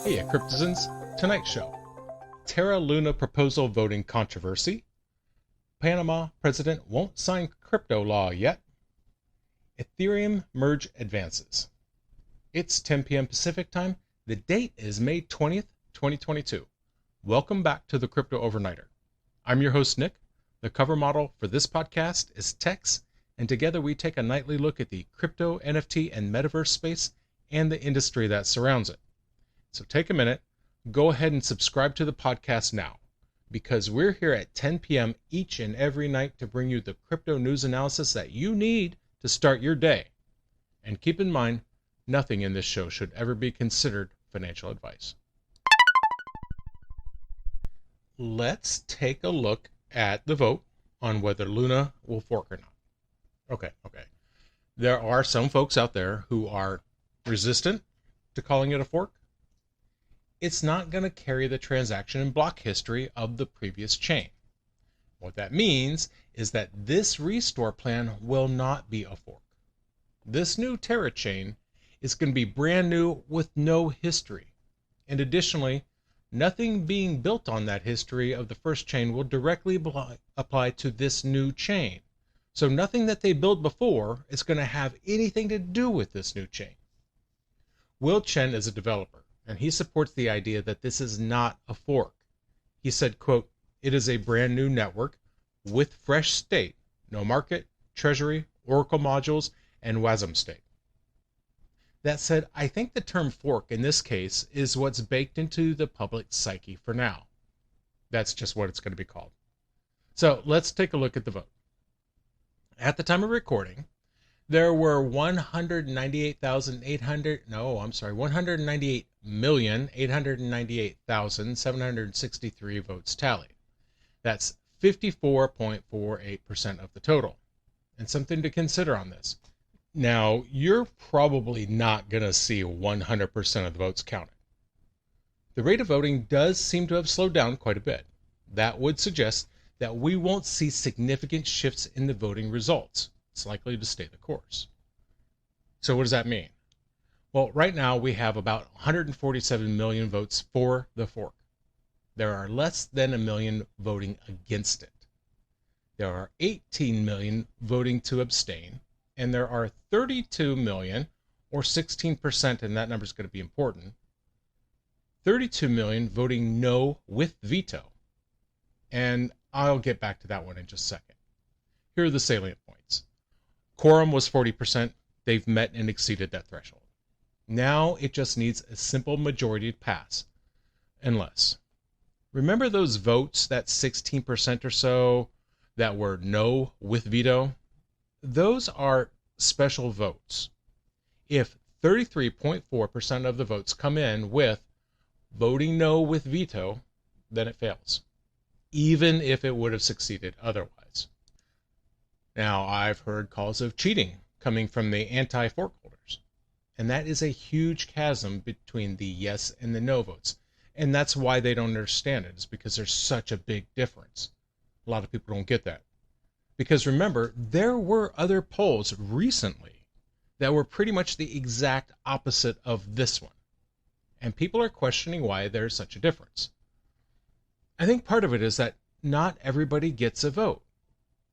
Heya Cryptozens, tonight's show. Terra Luna proposal voting controversy. Panama President won't sign crypto law yet. Ethereum merge advances. It's 10 p.m. Pacific time. The date is May 20th, 2022. Welcome back to the Crypto Overnighter. I'm your host, Nick. The cover model for this podcast is Tex, and together we take a nightly look at the crypto, NFT, and metaverse space and the industry that surrounds it. So take a minute, go ahead and subscribe to the podcast now, because we're here at 10 p.m. each and every night to bring you the crypto news analysis that you need to start your day. And keep in mind, nothing in this show should ever be considered financial advice. Let's take a look at the vote on whether Luna will fork or not. Okay. There are some folks out there who are resistant to calling it a fork. It's not going to carry the transaction and block history of the previous chain. What that means is that this restore plan will not be a fork. This new Terra chain is going to be brand new with no history. And additionally, nothing being built on that history of the first chain will directly apply to this new chain. So nothing that they built before is going to have anything to do with this new chain. Will Chen is a developer, and he supports the idea that this is not a fork. He said, quote, "It is a brand new network with fresh state, no market, treasury, Oracle modules, and WASM state." That said, I think the term fork in this case is what's baked into the public psyche for now. That's just what it's going to be called. So let's take a look at the vote. At the time of recording, there were 198,898,763 votes tallied. That's 54.48% of the total. And something to consider on this. Now, you're probably not going to see 100% of the votes counted. The rate of voting does seem to have slowed down quite a bit. That would suggest that we won't see significant shifts in the voting results. It's likely to stay the course. So what does that mean? Well, right now we have about 147 million votes for the fork. There are less than a million voting against it. There are 18 million voting to abstain, and there are 32 million, or 16%, and that number is going to be important, 32 million voting no with veto. And I'll get back to that one in just a second. Here are the salient points. Quorum was 40%. They've met and exceeded that threshold. Now it just needs a simple majority to pass. Unless, remember those votes, that 16% or so that were no with veto? Those are special votes. If 33.4% of the votes come in with voting no with veto, then it fails, even if it would have succeeded otherwise. Now, I've heard calls of cheating coming from the anti-fork holders, and that is a huge chasm between the yes and the no votes, and that's why they don't understand it, is because there's such a big difference. A lot of people don't get that. Because remember, there were other polls recently that were pretty much the exact opposite of this one, and people are questioning why there's such a difference. I think part of it is that not everybody gets a vote.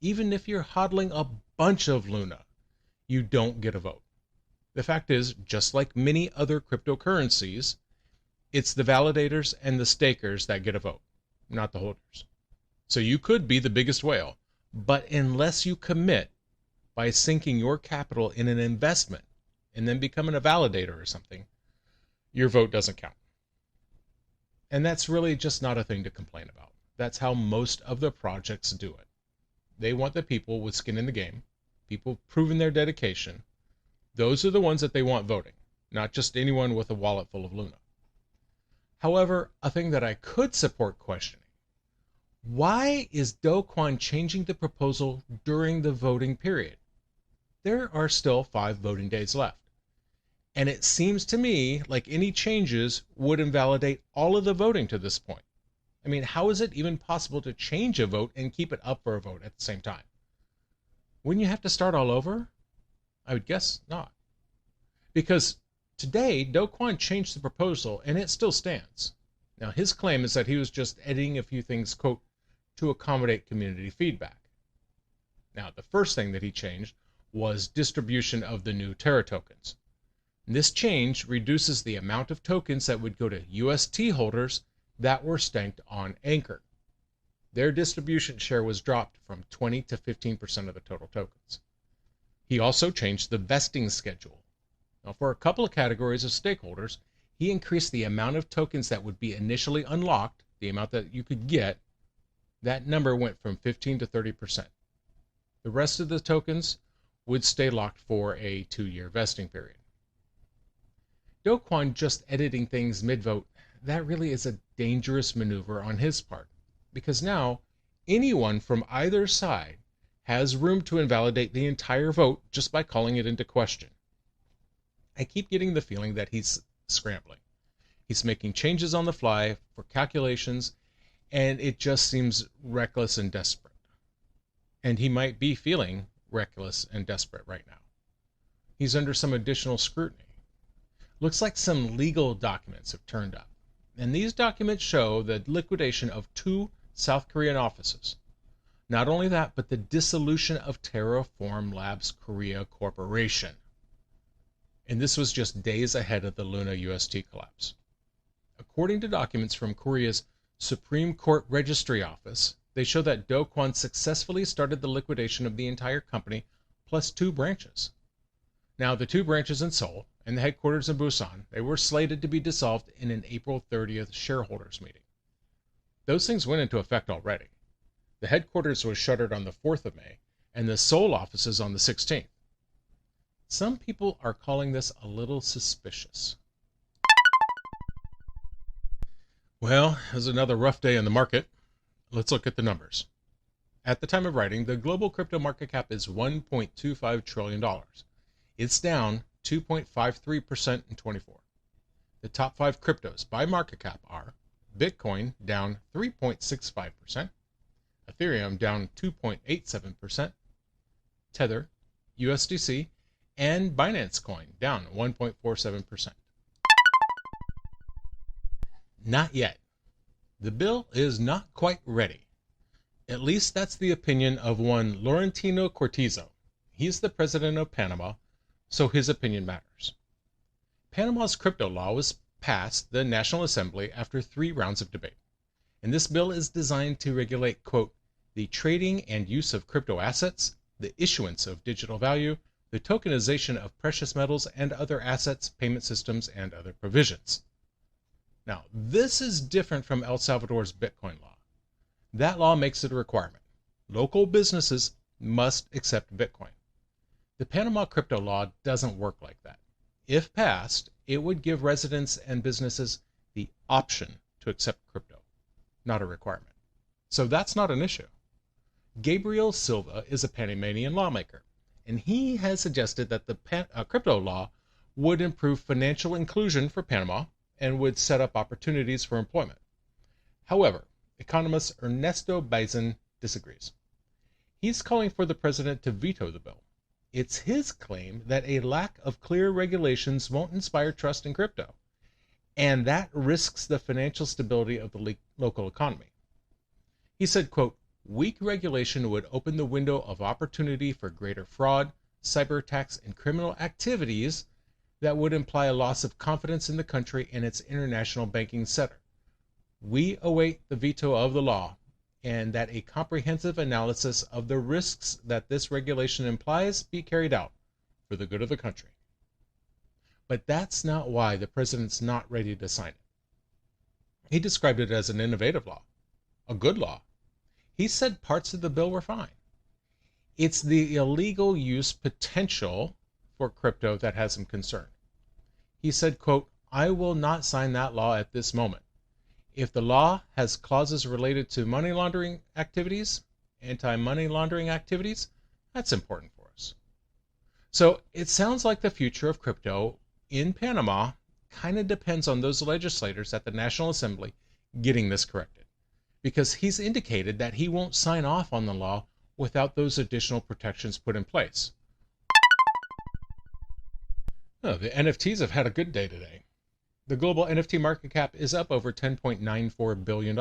Even if you're hodling a bunch of Luna, you don't get a vote. The fact is, just like many other cryptocurrencies, it's the validators and the stakers that get a vote, not the holders. So you could be the biggest whale, but unless you commit by sinking your capital in an investment and then becoming a validator or something, your vote doesn't count. And that's really just not a thing to complain about. That's how most of the projects do it. They want the people with skin in the game, people proving their dedication. Those are the ones that they want voting, not just anyone with a wallet full of Luna. However, a thing that I could support questioning: why is Do Kwon changing the proposal during the voting period? There are still 5 voting days left. And it seems to me like any changes would invalidate all of the voting to this point. I mean, how is it even possible to change a vote and keep it up for a vote at the same time? Wouldn't you have to start all over? I would guess not. Because Today, Do Kwon changed the proposal and it still stands. Now, his claim is that he was just editing a few things, quote, to accommodate community feedback. Now, the first thing that he changed was distribution of the new Terra tokens. This change reduces the amount of tokens that would go to UST holders that were staked on Anchor. Their distribution share was dropped from 20 to 15% of the total tokens. He also changed the vesting schedule. Now, for a couple of categories of stakeholders, he increased the amount of tokens that would be initially unlocked, the amount that you could get. That number went from 15 to 30%. The rest of the tokens would stay locked for a 2-year vesting period. Do Kwon just editing things mid-vote, that really is a dangerous maneuver on his part, because now anyone from either side has room to invalidate the entire vote just by calling it into question. I keep getting the feeling that he's scrambling. He's making changes on the fly for calculations, and it just seems reckless and desperate. And he might be feeling reckless and desperate right now. He's under some additional scrutiny. Looks like some legal documents have turned up, and these documents show the liquidation of 2 South Korean offices. Not only that, but the dissolution of Terraform Labs Korea Corporation. And this was just days ahead of the Luna UST collapse. According to documents from Korea's Supreme Court Registry Office, they show that Do Kwon successfully started the liquidation of the entire company plus 2 branches. Now, the 2 branches in Seoul and the headquarters in Busan, they were slated to be dissolved in an April 30th shareholders meeting. Those things went into effect already. The headquarters was shuttered on the 4th of May, and the Seoul offices on the 16th. Some people are calling this a little suspicious. Well, it was another rough day in the market. Let's look at the numbers. At the time of writing, the global crypto market cap is $1.25 trillion. It's down 2.53% in 24. The top 5 cryptos by market cap are Bitcoin down 3.65%, Ethereum down 2.87%, Tether, USDC, and Binance Coin down 1.47%. Not yet. The bill is not quite ready. At least that's the opinion of one Laurentino Cortizo. He's the president of Panama, so his opinion matters. Panama's crypto law was passed the National Assembly after 3 rounds of debate. And this bill is designed to regulate, quote, the trading and use of crypto assets, the issuance of digital value, the tokenization of precious metals and other assets, payment systems, and other provisions. Now, this is different from El Salvador's Bitcoin law. That law makes it a requirement. Local businesses must accept Bitcoin. The Panama Crypto Law doesn't work like that. If passed, it would give residents and businesses the option to accept crypto, not a requirement. So that's not an issue. Gabriel Silva is a Panamanian lawmaker, and he has suggested that the crypto law would improve financial inclusion for Panama and would set up opportunities for employment. However, economist Ernesto Bazin disagrees. He's calling for the president to veto the bill. It's his claim that a lack of clear regulations won't inspire trust in crypto, and that risks the financial stability of the local economy. He said, quote, weak regulation would open the window of opportunity for greater fraud, cyber attacks, and criminal activities that would imply a loss of confidence in the country and its international banking sector. We await the veto of the law and that a comprehensive analysis of the risks that this regulation implies be carried out for the good of the country. But that's not why the president's not ready to sign it. He described it as an innovative law, a good law. He said parts of the bill were fine. It's the illegal use potential for crypto that has him concerned. He said, quote, I will not sign that law at this moment. If the law has clauses related to money laundering activities, anti-money laundering activities, that's important for us. So it sounds like the future of crypto in Panama kind of depends on those legislators at the National Assembly getting this corrected, because he's indicated that he won't sign off on the law without those additional protections put in place. Oh, the NFTs have had a good day today. The global NFT market cap is up over $10.94 billion.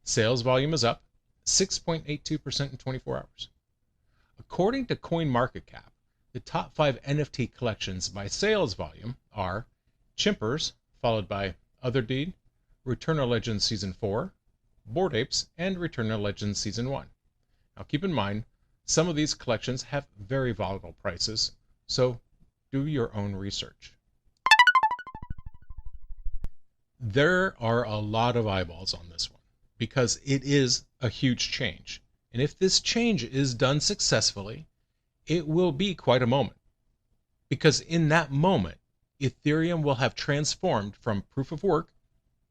Sales volume is up 6.82% in 24 hours. According to CoinMarketCap, the top 5 NFT collections by sales volume are Chimpers, followed by Other Deed, Return of Legends Season 4, Bored Apes, and Return of Legends Season 1. Now keep in mind, some of these collections have very volatile prices, so do your own research. There are a lot of eyeballs on this one because it is a huge change. And if this change is done successfully, it will be quite a moment. Because in that moment, Ethereum will have transformed from proof of work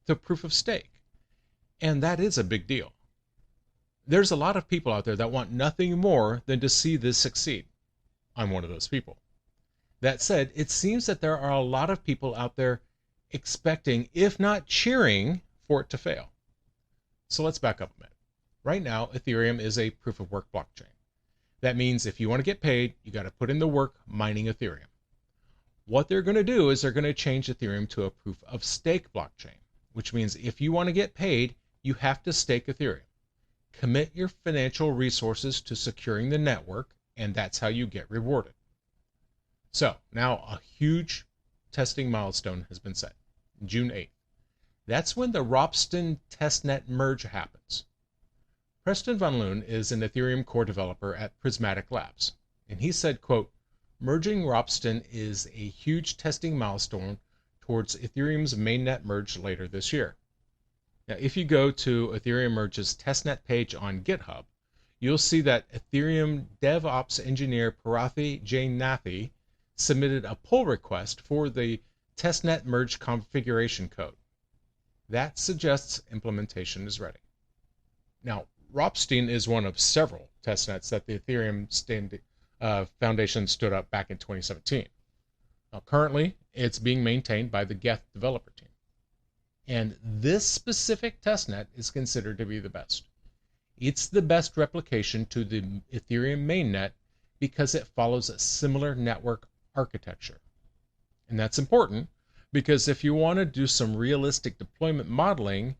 to proof of stake. And that is a big deal. There's a lot of people out there that want nothing more than to see this succeed. I'm one of those people. That said, it seems that there are a lot of people out there expecting, if not cheering, for it to fail. So let's back up a minute. Right now, Ethereum is a proof of work blockchain. That means if you want to get paid, you got to put in the work mining Ethereum. What they're going to do is they're going to change Ethereum to a proof of stake blockchain, which means if you want to get paid, you have to stake Ethereum. Commit your financial resources to securing the network, and that's how you get rewarded. So now a huge testing milestone has been set, June 8th. That's when the Ropsten testnet merge happens. Preston Van Loon is an Ethereum core developer at Prismatic Labs, and he said, quote, merging Ropsten is a huge testing milestone towards Ethereum's mainnet merge later this year. Now, if you go to Ethereum Merge's testnet page on GitHub, you'll see that Ethereum DevOps engineer Parathi Jainathi submitted a pull request for the testnet merge configuration code. That suggests implementation is ready. Now, Ropsten is one of several testnets that the Ethereum Foundation stood up back in 2017. Now, currently, it's being maintained by the Geth developer team. And this specific testnet is considered to be the best. It's the best replication to the Ethereum mainnet because it follows a similar network architecture. And that's important because if you want to do some realistic deployment modeling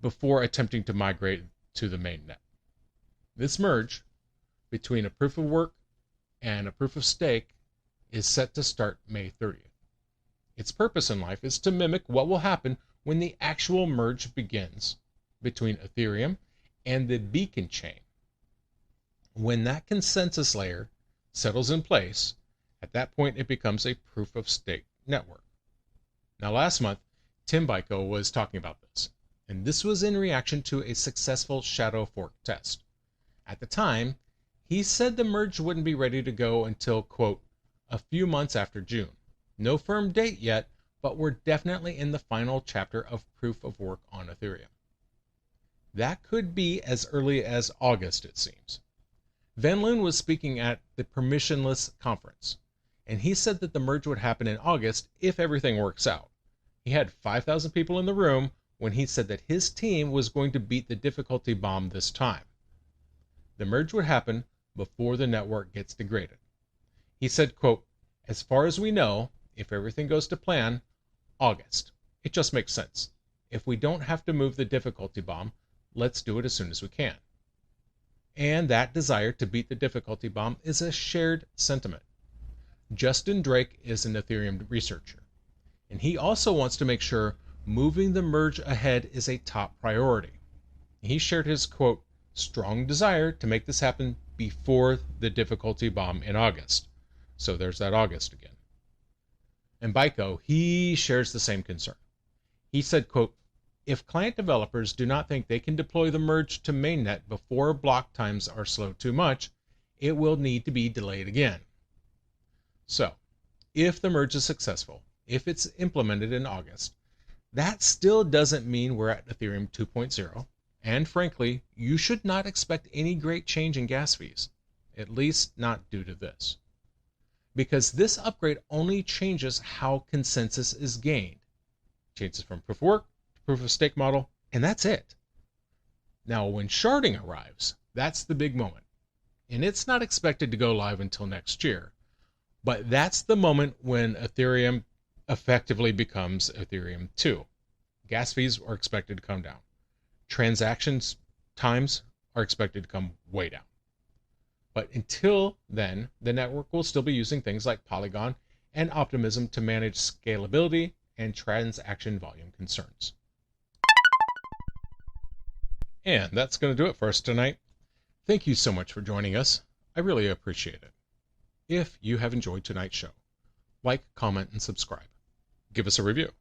before attempting to migrate to the mainnet. This merge between a proof of work and a proof of stake is set to start May 30th. Its purpose in life is to mimic what will happen when the actual merge begins between Ethereum and the beacon chain. When that consensus layer settles in place, at that point it becomes a proof of stake network. Now last month, Tim Biko was talking about this, and this was in reaction to a successful shadow fork test. At the time, he said the merge wouldn't be ready to go until, quote, a few months after June. No firm date yet, but we're definitely in the final chapter of proof of work on Ethereum. That could be as early as August, it seems. Van Loon was speaking at the Permissionless conference, and he said that the merge would happen in August if everything works out. He had 5,000 people in the room when he said that his team was going to beat the difficulty bomb this time. The merge would happen before the network gets degraded. He said, quote, as far as we know, if everything goes to plan, August. It just makes sense. If we don't have to move the difficulty bomb, let's do it as soon as we can. And that desire to beat the difficulty bomb is a shared sentiment. Justin Drake is an Ethereum researcher, and he also wants to make sure moving the merge ahead is a top priority. He shared his, quote, strong desire to make this happen before the difficulty bomb in August. So there's that August again. And Biko, he shares the same concern. He said, quote, if client developers do not think they can deploy the merge to mainnet before block times are slowed too much, it will need to be delayed again. So, if the merge is successful, if it's implemented in August, that still doesn't mean we're at Ethereum 2.0, and frankly, you should not expect any great change in gas fees, at least not due to this. Because this upgrade only changes how consensus is gained. Changes from proof of work to proof of stake model, and that's it. Now, when sharding arrives, that's the big moment. And it's not expected to go live until next year. But that's the moment when Ethereum effectively becomes Ethereum 2. Gas fees are expected to come down. Transactions times are expected to come way down. But until then, the network will still be using things like Polygon and Optimism to manage scalability and transaction volume concerns. And that's going to do it for us tonight. Thank you so much for joining us. I really appreciate it. If you have enjoyed tonight's show, like, comment, and subscribe. Give us a review,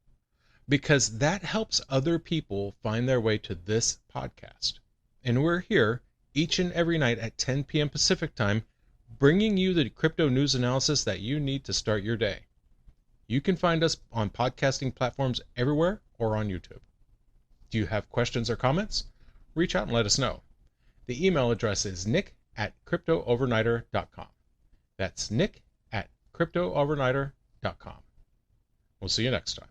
because that helps other people find their way to this podcast. And we're here each and every night at 10 p.m. Pacific time, bringing you the crypto news analysis that you need to start your day. You can find us on podcasting platforms everywhere or on YouTube. Do you have questions or comments? Reach out and let us know. The email address is nick@cryptoovernighter.com. That's nick@cryptoovernighter.com. We'll see you next time.